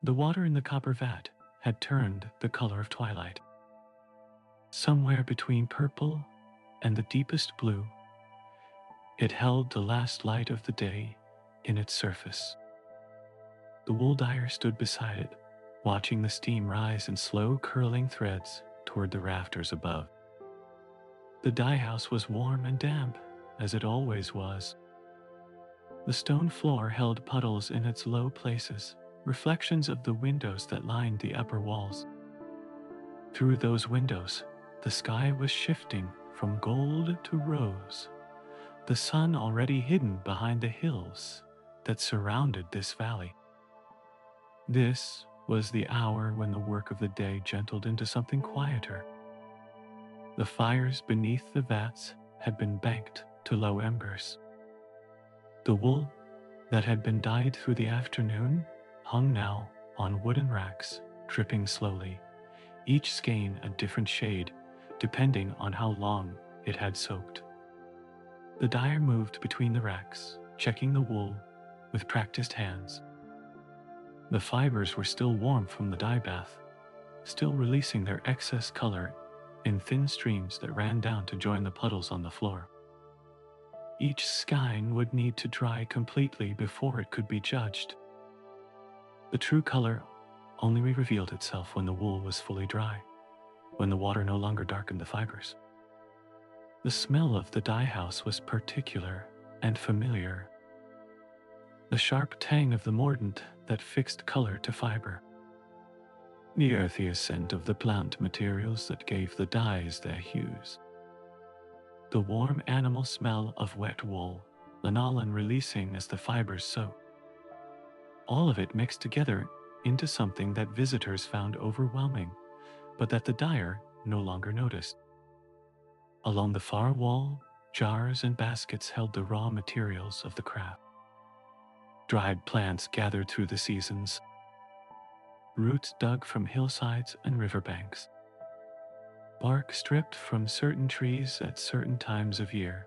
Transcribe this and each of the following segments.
The water in the copper vat had turned the color of twilight. Somewhere between purple and the deepest blue, it held the last light of the day in its surface. The wool dyer stood beside it, watching the steam rise in slow curling threads toward the rafters above. The dye house was warm and damp, as it always was. The stone floor held puddles in its low places, reflections of the windows that lined the upper walls. Through those windows, the sky was shifting from gold to rose, the sun already hidden behind the hills that surrounded this valley. This was the hour when the work of the day gentled into something quieter. The fires beneath the vats had been banked to low embers. The wool that had been dyed through the afternoon hung now on wooden racks, dripping slowly, each skein a different shade depending on how long it had soaked. The dyer moved between the racks, checking the wool with practiced hands. The fibers were still warm from the dye bath, still releasing their excess color in thin streams that ran down to join the puddles on the floor. Each skein would need to dry completely before it could be judged. The true color only revealed itself when the wool was fully dry, when the water no longer darkened the fibers. The smell of the dye house was particular and familiar. The sharp tang of the mordant that fixed color to fiber. The earthy scent of the plant materials that gave the dyes their hues. The warm animal smell of wet wool, lanolin releasing as the fibers soaked. All of it mixed together into something that visitors found overwhelming, but that the dyer no longer noticed. Along the far wall, jars and baskets held the raw materials of the craft. Dried plants gathered through the seasons, roots dug from hillsides and riverbanks, bark stripped from certain trees at certain times of year,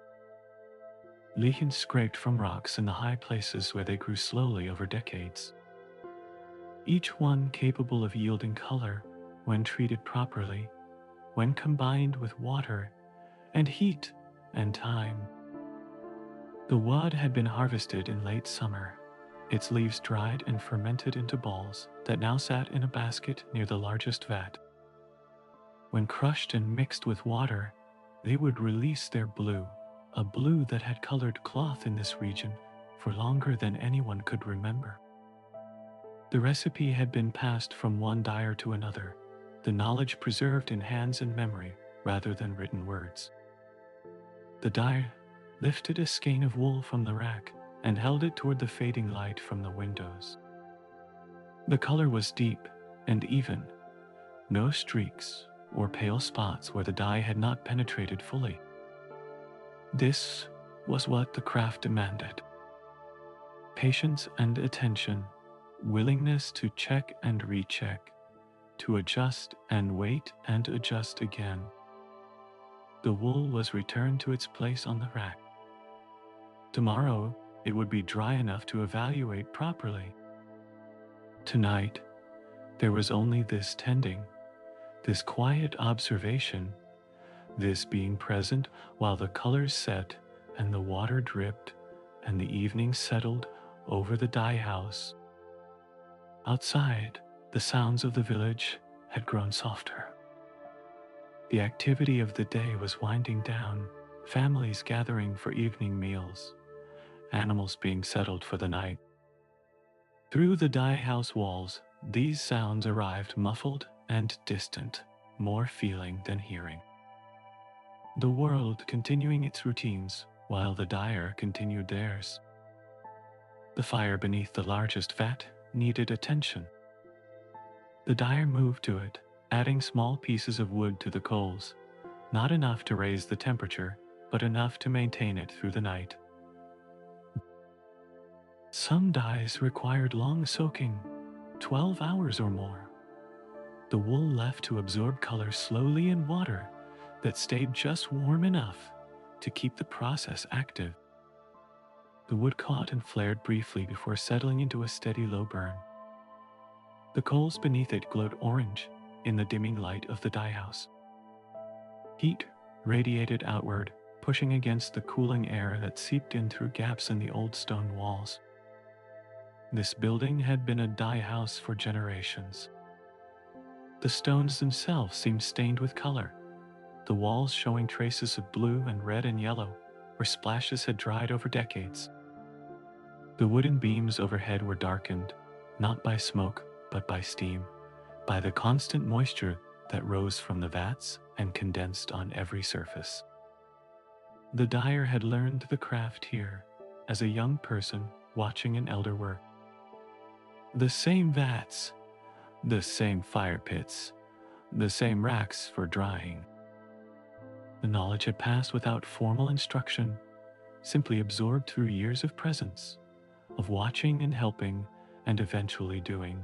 lichens scraped from rocks in the high places where they grew slowly over decades. Each one capable of yielding color when treated properly, when combined with water and heat and time. The wood had been harvested in late summer, its leaves dried and fermented into balls that now sat in a basket near the largest vat. When crushed and mixed with water, they would release their blue, a blue that had colored cloth in this region for longer than anyone could remember. The recipe had been passed from one dyer to another, the knowledge preserved in hands and memory rather than written words. The dyer lifted a skein of wool from the rack and held it toward the fading light from the windows. The color was deep and even, no streaks or pale spots where the dye had not penetrated fully. This was what the craft demanded. Patience and attention, willingness to check and recheck, to adjust and wait and adjust again. The wool was returned to its place on the rack. Tomorrow, it would be dry enough to evaluate properly. Tonight, there was only this tending, this quiet observation, this being present while the colors set and the water dripped and the evening settled over the dye house. Outside, the sounds of the village had grown softer. The activity of the day was winding down, families gathering for evening meals, animals being settled for the night. Through the dye house walls, these sounds arrived muffled and distant, more feeling than hearing. The world continuing its routines while the dyer continued theirs. The fire beneath the largest vat needed attention. The dyer moved to it, adding small pieces of wood to the coals, not enough to raise the temperature, but enough to maintain it through the night. Some dyes required long soaking, 12 hours or more. The wool left to absorb color slowly in water that stayed just warm enough to keep the process active. The wood caught and flared briefly before settling into a steady low burn. The coals beneath it glowed orange in the dimming light of the dye house. Heat radiated outward, pushing against the cooling air that seeped in through gaps in the old stone walls. This building had been a dye house for generations. The stones themselves seemed stained with color, the walls showing traces of blue and red and yellow, where splashes had dried over decades. The wooden beams overhead were darkened, not by smoke, but by steam, by the constant moisture that rose from the vats and condensed on every surface. The dyer had learned the craft here as a young person watching an elder work. The same vats, the same fire pits, the same racks for drying. The knowledge had passed without formal instruction, simply absorbed through years of presence, of watching and helping and eventually doing.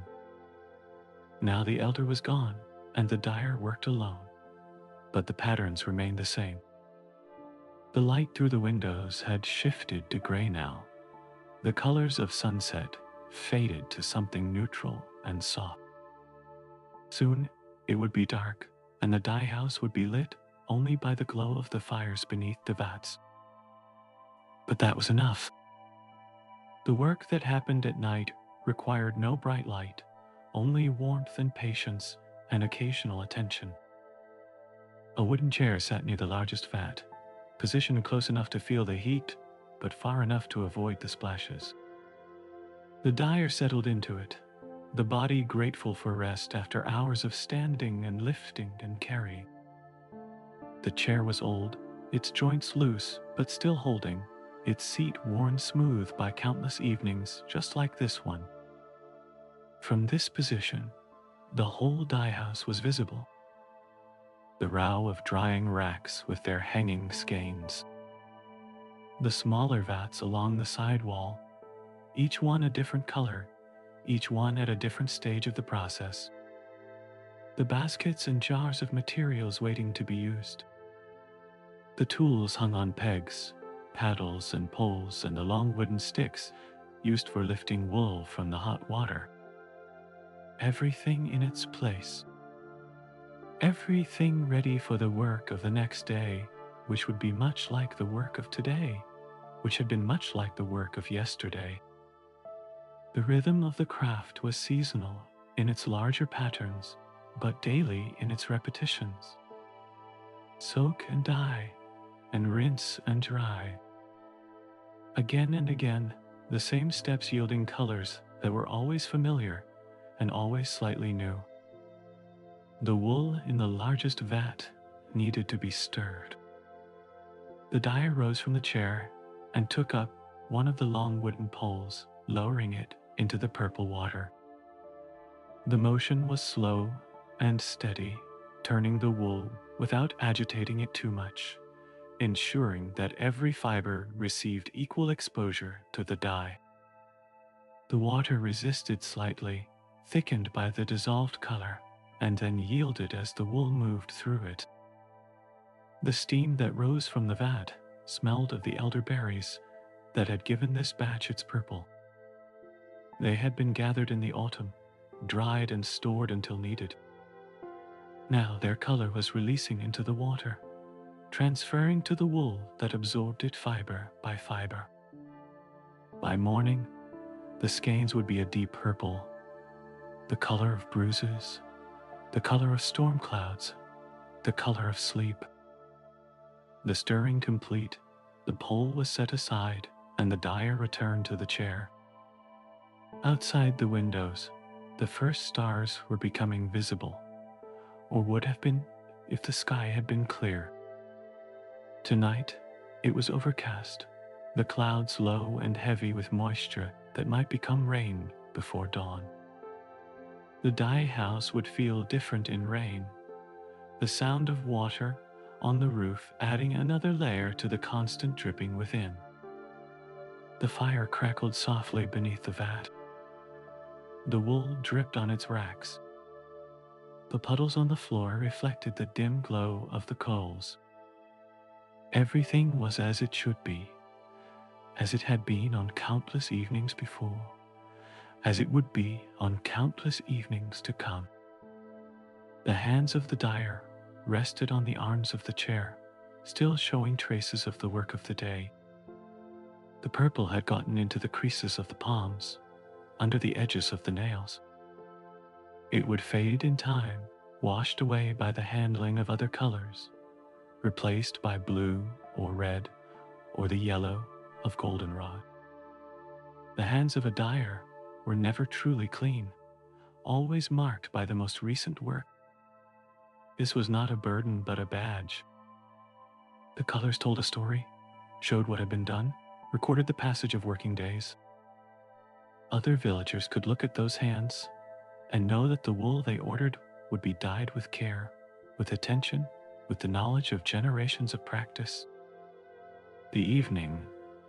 Now the elder was gone and the dyer worked alone, but the patterns remained the same. The light through the windows had shifted to gray now. The colors of sunset faded to something neutral and soft. Soon it would be dark, and the dye house would be lit only by the glow of the fires beneath the vats. But that was enough. The work that happened at night required no bright light, only warmth and patience and occasional attention. A wooden chair sat near the largest vat, positioned close enough to feel the heat, but far enough to avoid the splashes. The dyer settled into it, the body grateful for rest after hours of standing and lifting and carrying. The chair was old, its joints loose but still holding, its seat worn smooth by countless evenings just like this one. From this position, the whole dye house was visible. The row of drying racks with their hanging skeins. The smaller vats along the side wall, each one a different color, each one at a different stage of the process. The baskets and jars of materials waiting to be used. The tools hung on pegs, paddles and poles and the long wooden sticks used for lifting wool from the hot water. Everything in its place. Everything ready for the work of the next day, which would be much like the work of today, which had been much like the work of yesterday. The rhythm of the craft was seasonal in its larger patterns, but daily in its repetitions. Soak and dye, and rinse and dry. Again and again, the same steps yielding colors that were always familiar and always slightly new. The wool in the largest vat needed to be stirred. The dyer rose from the chair and took up one of the long wooden poles, lowering it into the purple water. The motion was slow and steady, turning the wool without agitating it too much, ensuring that every fiber received equal exposure to the dye. The water resisted slightly, thickened by the dissolved color, and then yielded as the wool moved through it. The steam that rose from the vat smelled of the elderberries that had given this batch its purple. They had been gathered in the autumn, dried and stored until needed. Now their color was releasing into the water, transferring to the wool that absorbed it fiber by fiber. By morning, the skeins would be a deep purple, the color of bruises, the color of storm clouds, the color of sleep. The stirring complete, the pole was set aside and the dyer returned to the chair. Outside the windows, the first stars were becoming visible, or would have been if the sky had been clear. Tonight, it was overcast, the clouds low and heavy with moisture that might become rain before dawn. The dye house would feel different in rain, the sound of water on the roof adding another layer to the constant dripping within. The fire crackled softly beneath the vat. The wool dripped on its racks. The puddles on the floor reflected the dim glow of the coals. Everything was as it should be, as it had been on countless evenings before, as it would be on countless evenings to come. The hands of the dyer rested on the arms of the chair, still showing traces of the work of the day. The purple had gotten into the creases of the palms, under the edges of the nails. It would fade in time, washed away by the handling of other colors, replaced by blue or red or the yellow of goldenrod. The hands of a dyer were never truly clean, always marked by the most recent work. This was not a burden but a badge. The colors told a story, showed what had been done, recorded the passage of working days. Other villagers could look at those hands and know that the wool they ordered would be dyed with care, with attention, with the knowledge of generations of practice. The evening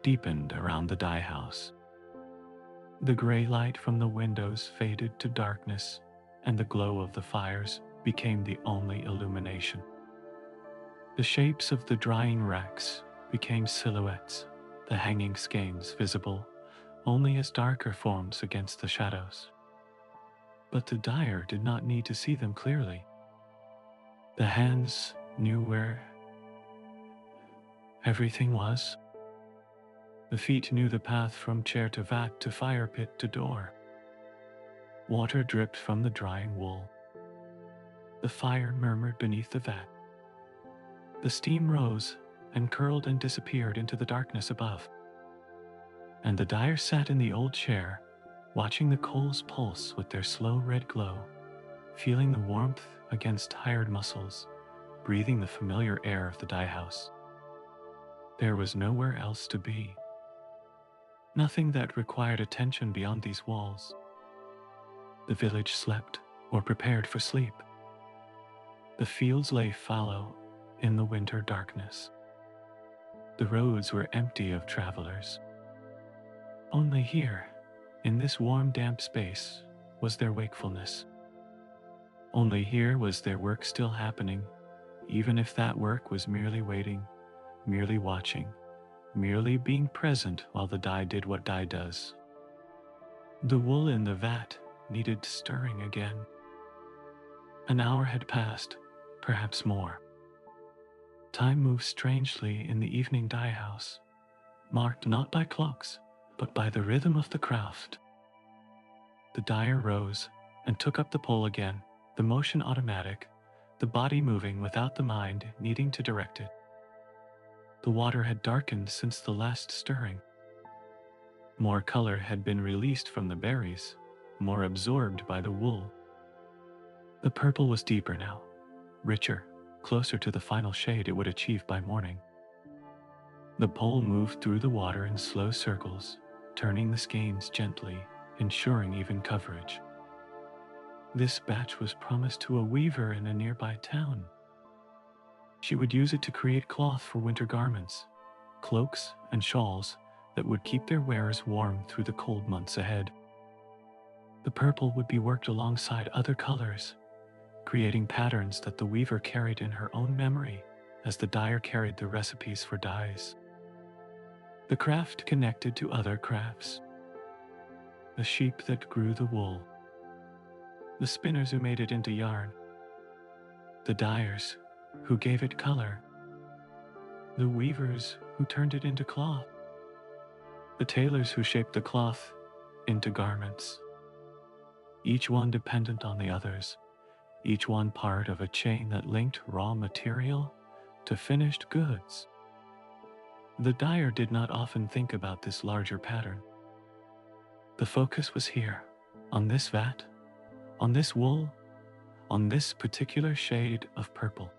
deepened around the dye house. The gray light from the windows faded to darkness, and the glow of the fires became the only illumination. The shapes of the drying racks became silhouettes, the hanging skeins visible only as darker forms against the shadows. But the dyer did not need to see them clearly. The hands knew where everything was. The feet knew the path from chair to vat to fire pit to door. Water dripped from the drying wool. The fire murmured beneath the vat. The steam rose and curled and disappeared into the darkness above. And the dyer sat in the old chair, watching the coals pulse with their slow red glow, feeling the warmth against tired muscles, breathing the familiar air of the dye house. There was nowhere else to be. Nothing that required attention beyond these walls. The village slept or prepared for sleep. The fields lay fallow in the winter darkness. The roads were empty of travelers. Only here, in this warm, damp space, was their wakefulness. Only here was their work still happening, even if that work was merely waiting, merely watching, merely being present while the dye did what dye does. The wool in the vat needed stirring again. An hour had passed, perhaps more. Time moved strangely in the evening dye house, marked not by clocks, but by the rhythm of the craft. The dyer rose and took up the pole again, the motion automatic, the body moving without the mind needing to direct it. The water had darkened since the last stirring. More color had been released from the berries, more absorbed by the wool. The purple was deeper now, richer, closer to the final shade it would achieve by morning. The pole moved through the water in slow circles, turning the skeins gently, ensuring even coverage. This batch was promised to a weaver in a nearby town. She would use it to create cloth for winter garments, cloaks and shawls that would keep their wearers warm through the cold months ahead. The purple would be worked alongside other colors, creating patterns that the weaver carried in her own memory as the dyer carried the recipes for dyes. The craft connected to other crafts. The sheep that grew the wool, the spinners who made it into yarn, the dyers who gave it color, the weavers who turned it into cloth, the tailors who shaped the cloth into garments, each one dependent on the others, each one part of a chain that linked raw material to finished goods. The dyer did not often think about this larger pattern. The focus was here, on this vat, on this wool, on this particular shade of purple.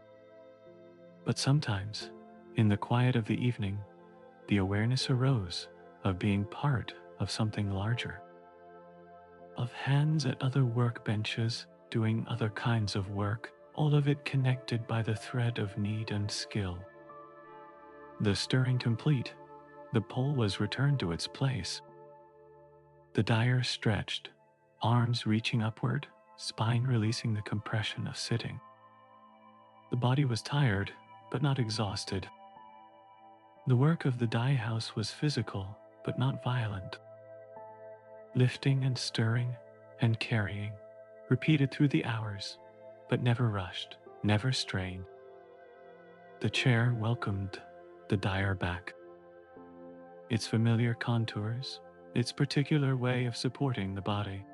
But sometimes, in the quiet of the evening, the awareness arose of being part of something larger, of hands at other workbenches doing other kinds of work, all of it connected by the thread of need and skill. The stirring complete, the pole was returned to its place. The dyer stretched, arms reaching upward, spine releasing the compression of sitting. The body was tired, but not exhausted. The work of the dye house was physical, but not violent. lifting and stirring and carrying, repeated through the hours, but never rushed, never strained. The chair welcomed the dyer back. Its familiar contours, its particular way of supporting the body.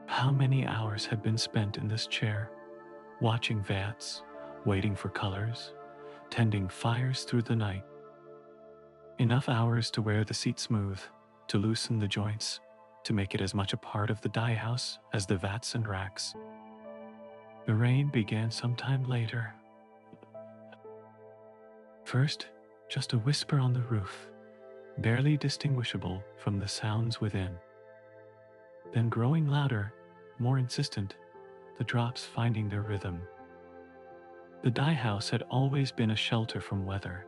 How many hours had been spent in this chair, watching vats, waiting for colors, tending fires through the night. Enough hours to wear the seat smooth, to loosen the joints, to make it as much a part of the dye house as the vats and racks. The rain began sometime later. First, just a whisper on the roof, barely distinguishable from the sounds within. Then growing louder, more insistent, the drops finding their rhythm. The dye house had always been a shelter from weather,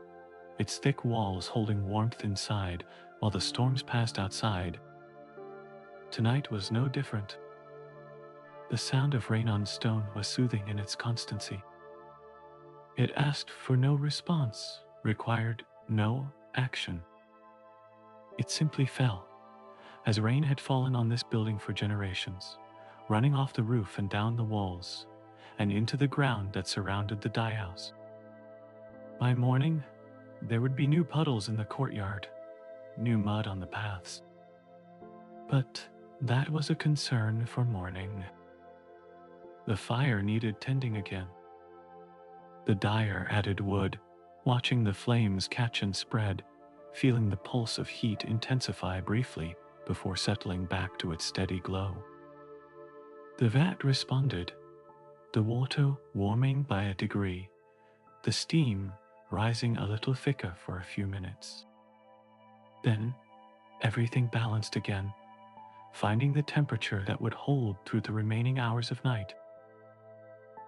its thick walls holding warmth inside while the storms passed outside. Tonight was no different. The sound of rain on stone was soothing in its constancy. It asked for no response, required no action. It simply fell, as rain had fallen on this building for generations, running off the roof and down the walls, and into the ground that surrounded the dye house. By morning, there would be new puddles in the courtyard, new mud on the paths. But that was a concern for morning. The fire needed tending again. The dyer added wood, watching the flames catch and spread, feeling the pulse of heat intensify briefly before settling back to its steady glow. The vat responded, the water warming by a degree, the steam rising a little thicker for a few minutes. Then everything balanced again, finding the temperature that would hold through the remaining hours of night.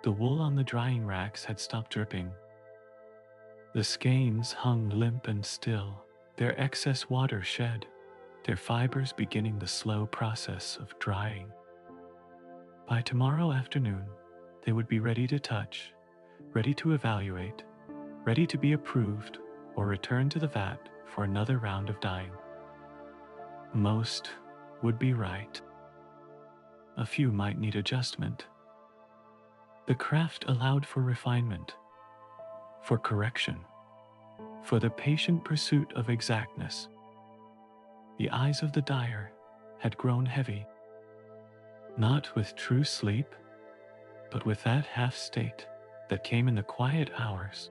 The wool on the drying racks had stopped dripping. The skeins hung limp and still, their excess water shed, their fibers beginning the slow process of drying. By tomorrow afternoon, they would be ready to touch, ready to evaluate, ready to be approved or returned to the vat for another round of dyeing. Most would be right. A few might need adjustment. The craft allowed for refinement, for correction, for the patient pursuit of exactness. The eyes of the dyer had grown heavy, not with true sleep, but with that half state that came in the quiet hours,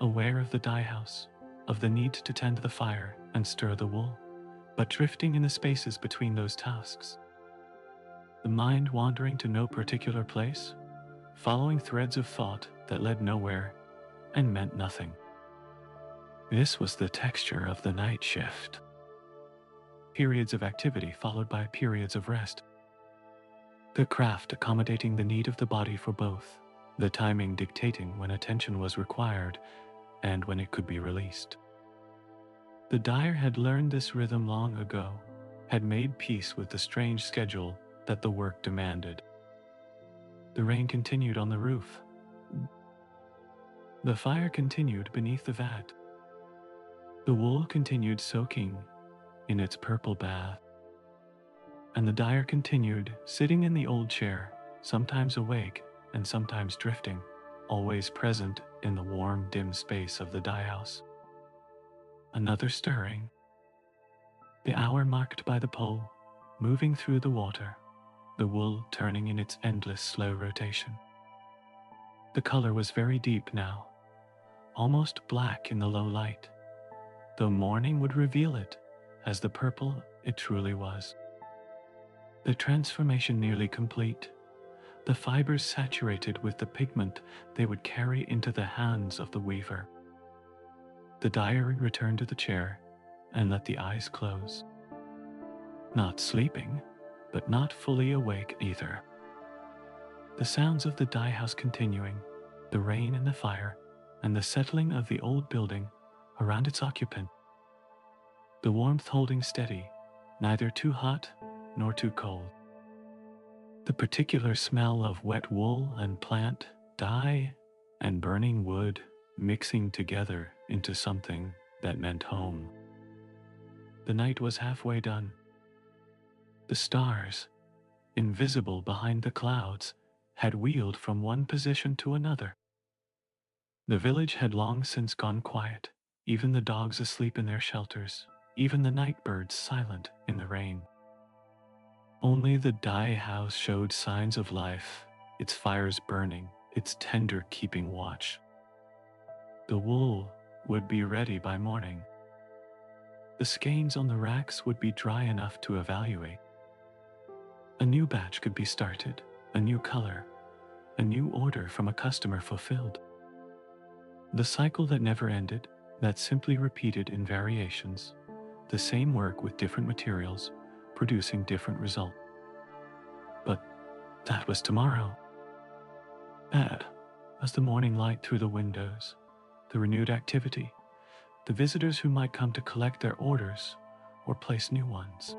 aware of the dye house, of the need to tend the fire and stir the wool, but drifting in the spaces between those tasks. The mind wandering to no particular place, following threads of thought that led nowhere and meant nothing. This was the texture of the night shift. Periods of activity followed by periods of rest. The craft accommodating the need of the body for both, the timing dictating when attention was required and when it could be released. The dyer had learned this rhythm long ago, had made peace with the strange schedule that the work demanded. The rain continued on the roof. The fire continued beneath the vat. The wool continued soaking in its purple bath. And the dyer continued sitting in the old chair, sometimes awake and sometimes drifting, always present in the warm, dim space of the dye house. Another stirring. The hour marked by the pole, moving through the water, the wool turning in its endless slow rotation. The color was very deep now, almost black in the low light, though morning would reveal it as the purple it truly was. The transformation nearly complete, the fibers saturated with the pigment they would carry into the hands of the weaver. The dyer returned to the chair and let the eyes close. Not sleeping, but not fully awake either. The sounds of the dye house continuing, the rain and the fire, and the settling of the old building around its occupant. The warmth holding steady, neither too hot nor too cold. The particular smell of wet wool and plant, dye, and burning wood mixing together into something that meant home. The night was halfway done, The stars, invisible behind the clouds, had wheeled from one position to another. The village had long since gone quiet, even the dogs asleep in their shelters, even the night birds silent in the rain. Only the dye house showed signs of life, its fires burning, its tender keeping watch. The wool would be ready by morning. The skeins on the racks would be dry enough to evaluate. A new batch could be started, a new color, a new order from a customer fulfilled. The cycle that never ended, that simply repeated in variations, the same work with different materials, producing different results. But that was tomorrow. That was the morning light through the windows, the renewed activity, the visitors who might come to collect their orders or place new ones.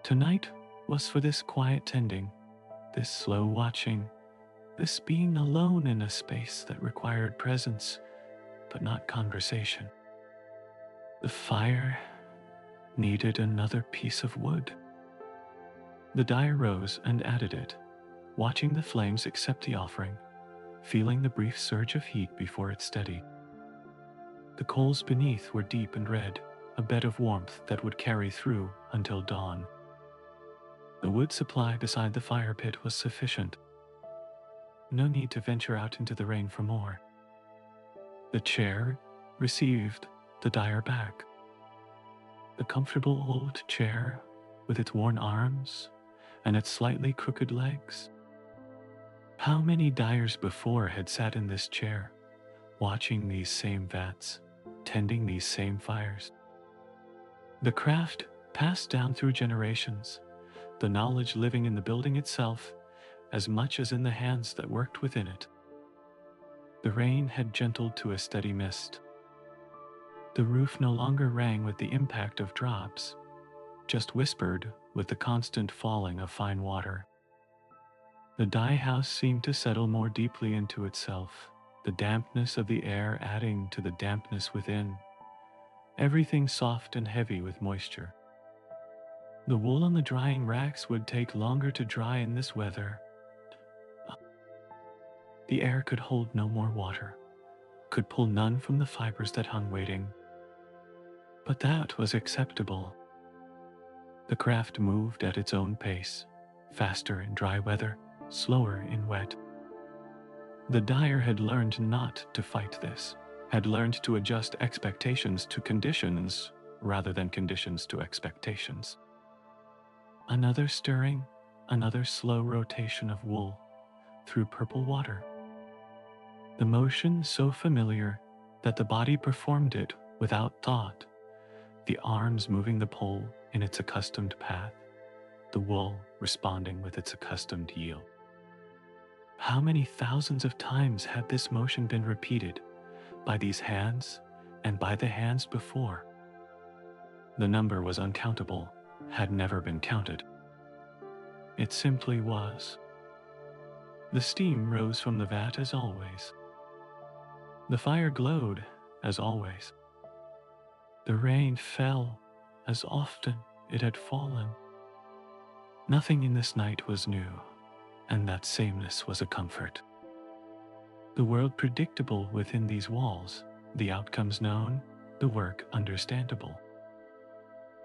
Tonight was for this quiet tending, this slow watching, this being alone in a space that required presence but not conversation. The fire needed another piece of wood. The dyer rose and added it, watching the flames accept the offering, feeling the brief surge of heat before it steadied. The coals beneath were deep and red, a bed of warmth that would carry through until dawn. The wood supply beside the fire pit was sufficient. No need to venture out into the rain for more. The chair received the dyer back. The comfortable old chair with its worn arms and its slightly crooked legs. How many dyers before had sat in this chair, watching these same vats, tending these same fires? The craft passed down through generations, the knowledge living in the building itself as much as in the hands that worked within it. The rain had gentled to a steady mist. The roof no longer rang with the impact of drops, just whispered with the constant falling of fine water. The dye house seemed to settle more deeply into itself, the dampness of the air adding to the dampness within, everything soft and heavy with moisture. The wool on the drying racks would take longer to dry in this weather. The air could hold no more water, could pull none from the fibers that hung waiting. But that was acceptable. The craft moved at its own pace, faster in dry weather, slower in wet. The dyer had learned not to fight this, had learned to adjust expectations to conditions rather than conditions to expectations. Another stirring, another slow rotation of wool through purple water. The motion so familiar that the body performed it without thought, the arms moving the pole in its accustomed path, the wool responding with its accustomed yield. How many thousands of times had this motion been repeated by these hands and by the hands before? The number was uncountable, had never been counted. It simply was. The steam rose from the vat as always. The fire glowed as always. The rain fell as often it had fallen. Nothing in this night was new, and that sameness was a comfort. The world predictable within these walls, the outcomes known, the work understandable.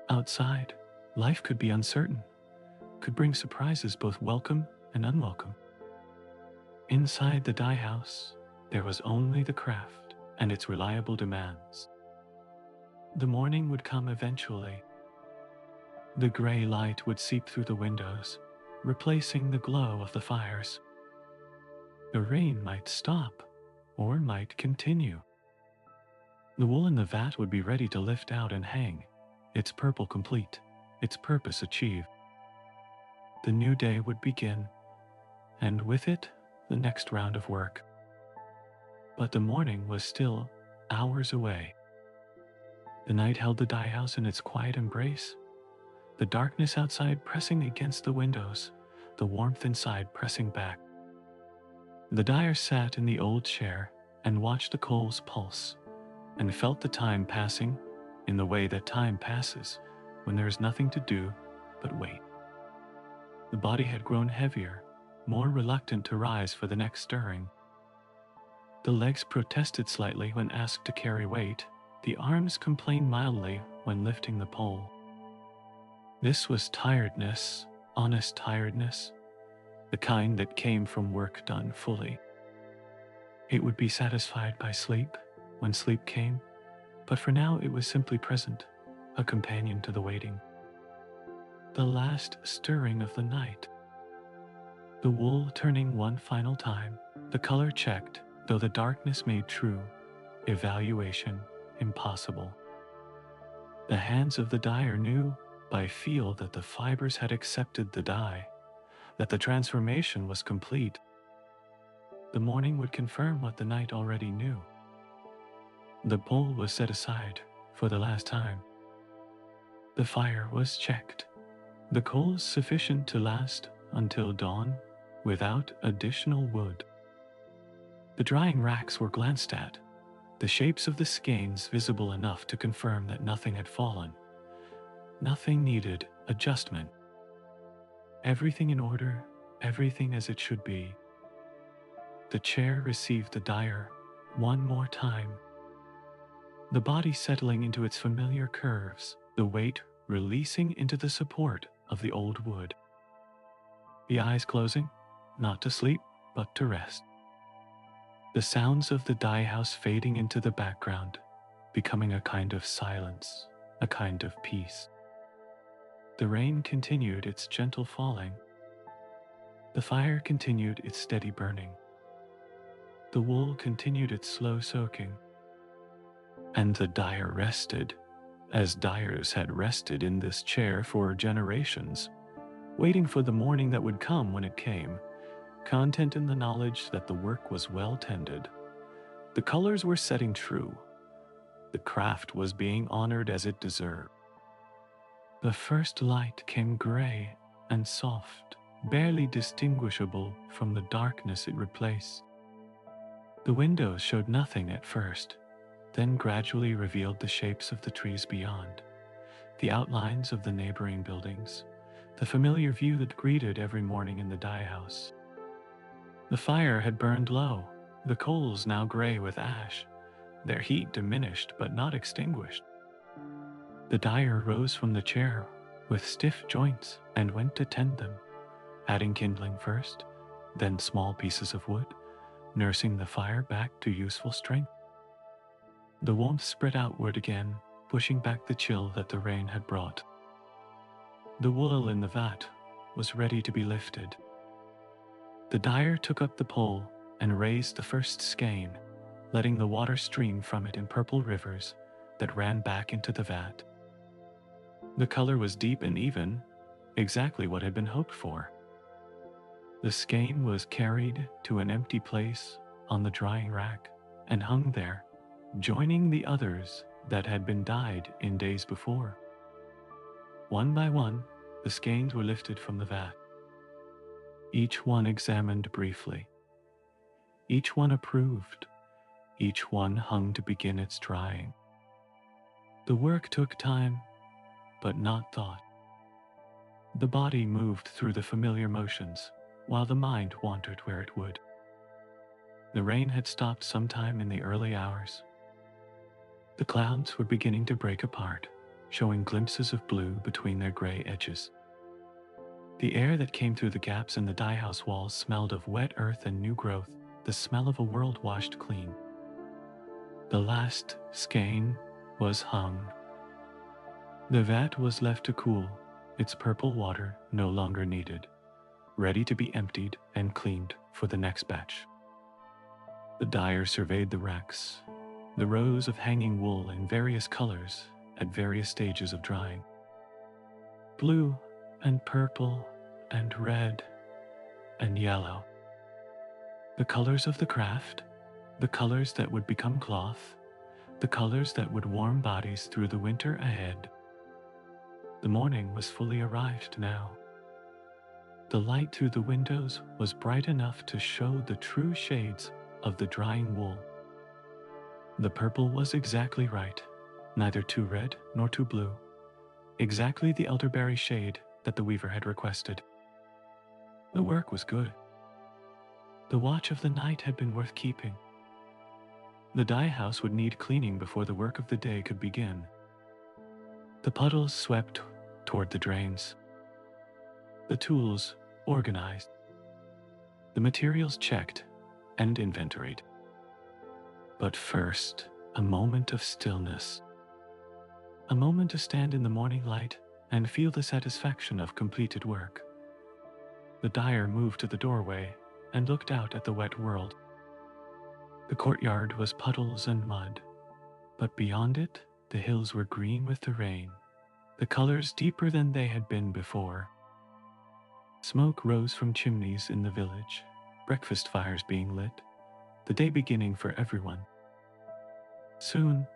Outside, life could be uncertain, could bring surprises both welcome and unwelcome. Inside the dye house, there was only the craft and its reliable demands. The morning would come eventually. The gray light would seep through the windows, replacing the glow of the fires. The rain might stop, or might continue. The wool in the vat would be ready to lift out and hang, its purple complete, its purpose achieved. The new day would begin, and with it, the next round of work. But the morning was still hours away. The night held the dye house in its quiet embrace, the darkness outside pressing against the windows, the warmth inside pressing back. The dyer sat in the old chair and watched the coals pulse, and felt the time passing in the way that time passes when there is nothing to do but wait. The body had grown heavier, more reluctant to rise for the next stirring. The legs protested slightly when asked to carry weight. The arms complained mildly when lifting the pole. This was tiredness, honest tiredness, the kind that came from work done fully. It would be satisfied by sleep when sleep came, but for now it was simply present, a companion to the waiting. The last stirring of the night. The wool turning one final time, the color checked, though the darkness made true evaluation impossible. The hands of the dyer knew by feel that the fibers had accepted the dye, that the transformation was complete. The morning would confirm what the night already knew. The pole was set aside for the last time. The fire was checked. The coals sufficient to last until dawn without additional wood. The drying racks were glanced at, the shapes of the skeins visible enough to confirm that nothing had fallen. Nothing needed adjustment. Everything in order, everything as it should be. The chair received the dyer one more time. The body settling into its familiar curves, the weight releasing into the support of the old wood. The eyes closing, not to sleep, but to rest. The sounds of the dye house fading into the background, becoming a kind of silence, a kind of peace. The rain continued its gentle falling. The fire continued its steady burning. The wool continued its slow soaking. And the dyer rested, as dyers had rested in this chair for generations, waiting for the morning that would come when it came, content in the knowledge that the work was well tended. The colors were setting true. The craft was being honored as it deserved. The first light came gray and soft, barely distinguishable from the darkness it replaced. The windows showed nothing at first, then gradually revealed the shapes of the trees beyond, the outlines of the neighboring buildings, the familiar view that greeted every morning in the dye house. The fire had burned low, the coals now gray with ash, their heat diminished but not extinguished. The dyer rose from the chair with stiff joints and went to tend them, adding kindling first, then small pieces of wood, nursing the fire back to useful strength. The warmth spread outward again, pushing back the chill that the rain had brought. The wool in the vat was ready to be lifted. The dyer took up the pole and raised the first skein, letting the water stream from it in purple rivers that ran back into the vat. The color was deep and even, exactly what had been hoped for. The skein was carried to an empty place on the drying rack and hung there, joining the others that had been dyed in days before. One by one, the skeins were lifted from the vat. Each one examined briefly. Each one approved. Each one hung to begin its drying. The work took time, but not thought. The body moved through the familiar motions, while the mind wandered where it would. The rain had stopped sometime in the early hours. The clouds were beginning to break apart, showing glimpses of blue between their gray edges. The air that came through the gaps in the dye house walls smelled of wet earth and new growth, the smell of a world washed clean. The last skein was hung. The vat was left to cool, its purple water no longer needed, ready to be emptied and cleaned for the next batch. The dyer surveyed the racks, the rows of hanging wool in various colors at various stages of drying. Blue and purple and red and yellow. The colors of the craft, the colors that would become cloth, the colors that would warm bodies through the winter ahead. The morning was fully arrived now. The light through the windows was bright enough to show the true shades of the drying wool. The purple was exactly right, neither too red nor too blue, exactly the elderberry shade that the weaver had requested. The work was good. The watch of the night had been worth keeping. The dye house would need cleaning before the work of the day could begin. The puddles swept toward the drains. The tools organized. The materials checked and inventoried. But first, a moment of stillness. A moment to stand in the morning light and feel the satisfaction of completed work. The dyer moved to the doorway and looked out at the wet world. The courtyard was puddles and mud, but beyond it, the hills were green with the rain, the colors deeper than they had been before. Smoke rose from chimneys in the village, breakfast fires being lit, the day beginning for everyone. Soon,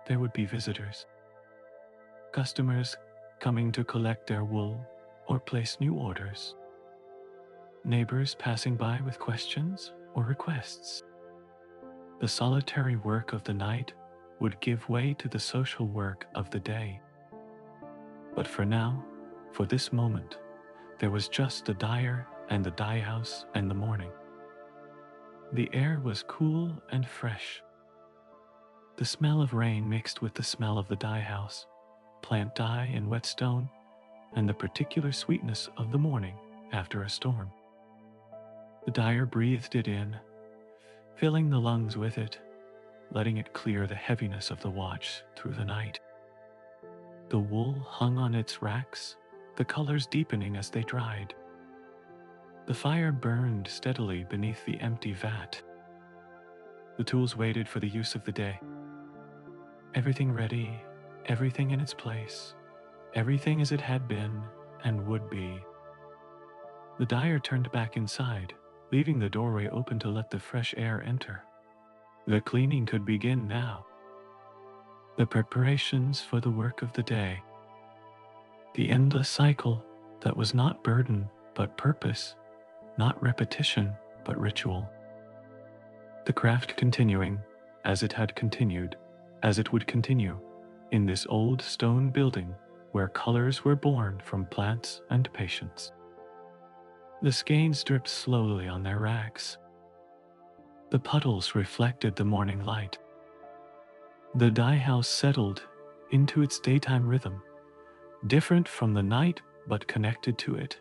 there would be visitors. Customers coming to collect their wool or place new orders. Neighbors passing by with questions or requests. The solitary work of the night would give way to the social work of the day. But for now, for this moment, there was just the dyer and the dye house and the morning. The air was cool and fresh. The smell of rain mixed with the smell of the dye house, plant dye and whetstone, and the particular sweetness of the morning after a storm. The dyer breathed it in, filling the lungs with it, letting it clear the heaviness of the watch through the night. The wool hung on its racks, the colors deepening as they dried. The fire burned steadily beneath the empty vat. The tools waited for the use of the day. Everything ready, everything in its place, everything as it had been and would be. The dyer turned back inside, leaving the doorway open to let the fresh air enter. The cleaning could begin now. The preparations for the work of the day. The endless cycle that was not burden but purpose, not repetition but ritual. The craft continuing as it had continued, as it would continue, in this old stone building where colors were born from plants and patience. The skeins dripped slowly on their racks. The puddles reflected the morning light. The dye house settled into its daytime rhythm, different from the night but connected to it,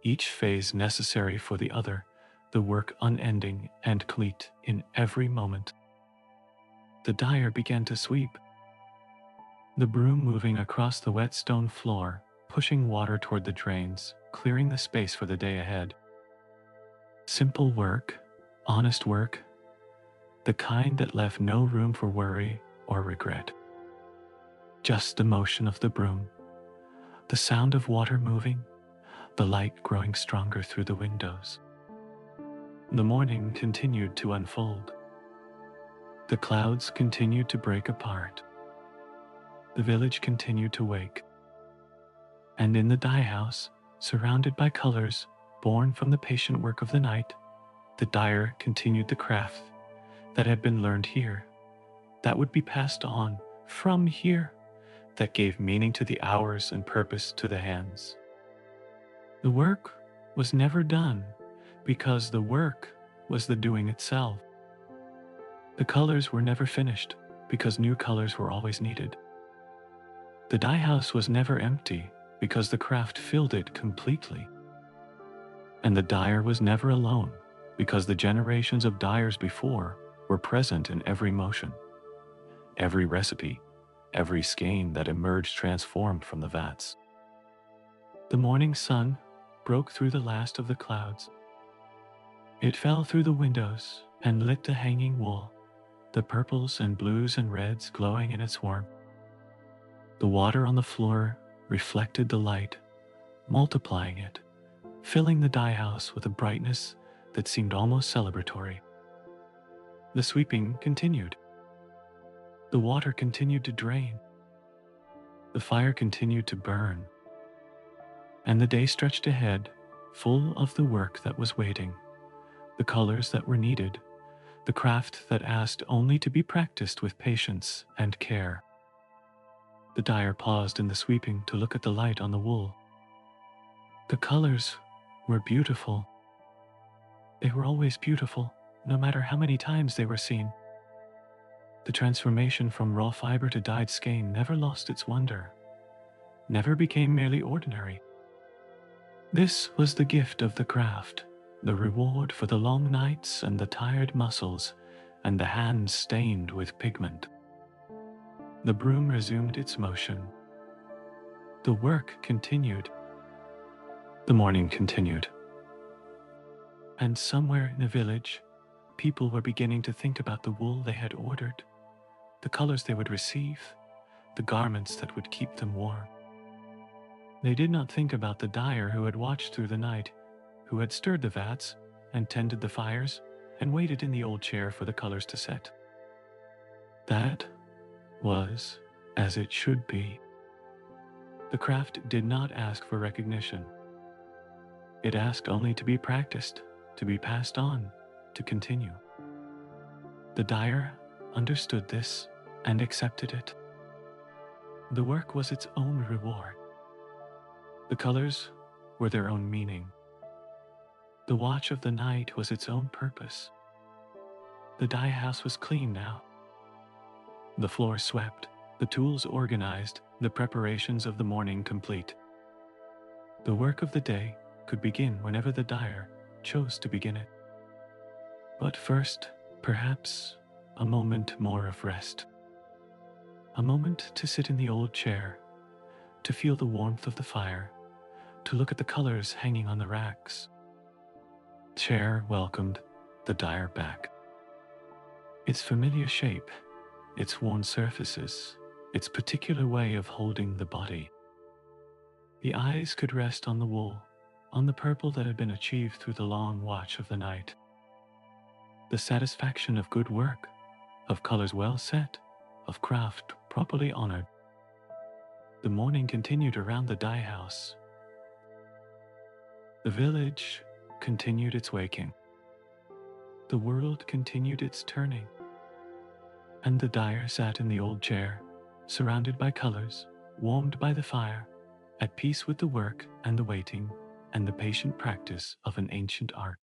each phase necessary for the other, the work unending and complete in every moment. The dyer began to sweep, the broom moving across the wet stone floor, pushing water toward the drains, clearing the space for the day ahead. Simple work, honest work, the kind that left no room for worry or regret. Just the motion of the broom, the sound of water moving, the light growing stronger through the windows. The morning continued to unfold. The clouds continued to break apart. The village continued to wake. And in the dye house, surrounded by colors born from the patient work of the night, the dyer continued the craft that had been learned here, that would be passed on from here, that gave meaning to the hours and purpose to the hands. The work was never done because the work was the doing itself. The colors were never finished because new colors were always needed. The dye house was never empty because the craft filled it completely. And the dyer was never alone because the generations of dyers before were present in every motion, every recipe, every skein that emerged transformed from the vats. The morning sun broke through the last of the clouds. It fell through the windows and lit the hanging wool, the purples and blues and reds glowing in its warmth. The water on the floor reflected the light, multiplying it, filling the dye house with a brightness that seemed almost celebratory. The sweeping continued. The water continued to drain. The fire continued to burn. And the day stretched ahead, full of the work that was waiting, the colors that were needed, the craft that asked only to be practiced with patience and care. The dyer paused in the sweeping to look at the light on the wool. The colors were beautiful. They were always beautiful, no matter how many times they were seen. The transformation from raw fiber to dyed skein never lost its wonder, never became merely ordinary. This was the gift of the craft, the reward for the long nights and the tired muscles and the hands stained with pigment. The broom resumed its motion. The work continued. The morning continued. And somewhere in the village, people were beginning to think about the wool they had ordered, the colors they would receive, the garments that would keep them warm. They did not think about the dyer who had watched through the night, who had stirred the vats and tended the fires and waited in the old chair for the colors to set. That was as it should be. The craft did not ask for recognition. It asked only to be practiced, to be passed on, to continue. The dyer understood this and accepted it. The work was its own reward. The colors were their own meaning. The watch of the night was its own purpose. The dye house was clean now. The floor swept, the tools organized, the preparations of the morning complete. The work of the day could begin whenever the dyer chose to begin it. But first, perhaps, a moment more of rest. A moment to sit in the old chair, to feel the warmth of the fire, to look at the colors hanging on the racks. Chair welcomed the dyer back. Its familiar shape, its worn surfaces, its particular way of holding the body. The eyes could rest on the wool, on the purple that had been achieved through the long watch of the night. The satisfaction of good work, of colors well set, of craft properly honored. The morning continued around the dye house. The village continued its waking. The world continued its turning. And the dyer sat in the old chair, surrounded by colors, warmed by the fire, at peace with the work and the waiting and the patient practice of an ancient art.